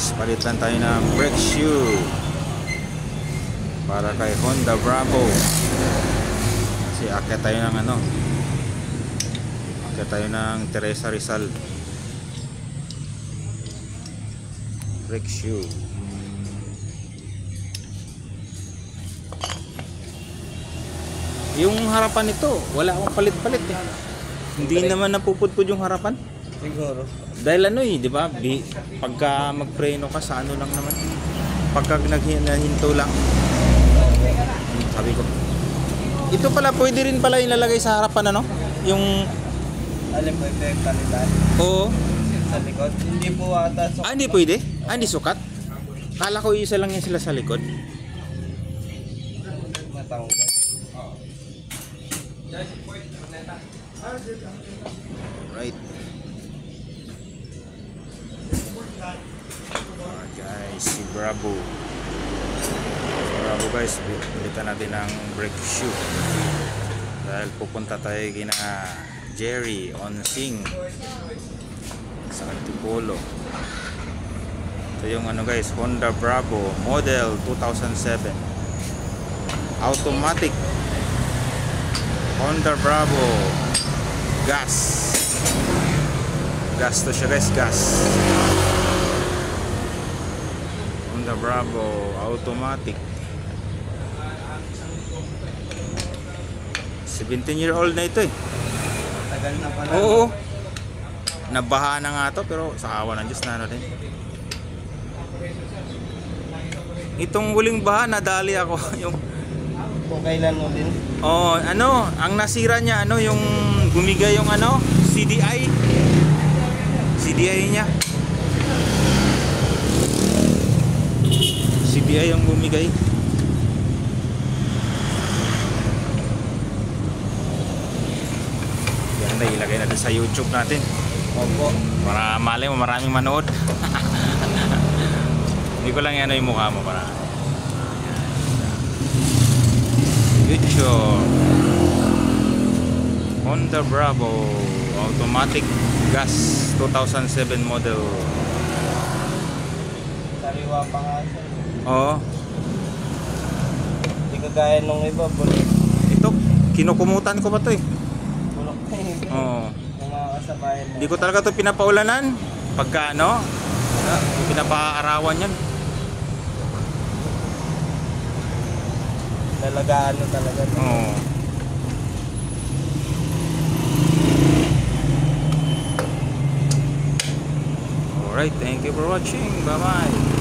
guys, palitan tayo ng brake shoe para kay Honda Bravo. Kasi akyat tayo ng akyat tayo ng Teresa Rizal. Brake shoe. Yung harapan nito, wala akong palit-palit eh. Hindi naman napupudpud yung harapan. Siguro. Dahil di ba? Pagka magpreno ka sa lang naman. Pagka naghinto lang. Sabi ko. Ito pala pwede rin pala ilalagay sa harapan Yung Alin po ito yung kalitan? Oo. Sa likod? Hindi po ata sukat. Hindi pwede? Hindi sukat? Kala ko isa lang yan sila sa likod. Matanggal. Right. Guys, si Bravo. Bravo guys, bilitan natin ng brake shoe. Dahil pupunta tayo kina Jerry on Sing sa Antipolo. Ito yung guys, Honda Bravo model 2007. Automatic. Honda Bravo gas to siya guys, gas. Honda Bravo automatic. 17-year-old na ito eh. Tagal na pala. Oo. Nabaha na nga to, pero sa awa ng Diyos na din. Itong huling baha nadali ako yung Kung kailan mo din? oh, ang nasira niya yung bumigay yung CDI niya. CDI yung bumigay. Yan na, ilagay natin sa YouTube natin. Opo. Para malay mo maraming manood. Hindi ko lang yung mukha mo para YouTube. Honda Bravo automatic gas 2007 model. Sariwa pa nga siya. Oo. Hindi kagaya nung iba, bulok. Ito, kinukumutan ko pa to eh. Bulok na yun. Oo. Yung mga kasabayan mo. Hindi ko talaga to pinapaulanan. Pagka pinapaarawan yan. Talagaan mo talaga. Oo. Alright, thank you for watching. Bye bye.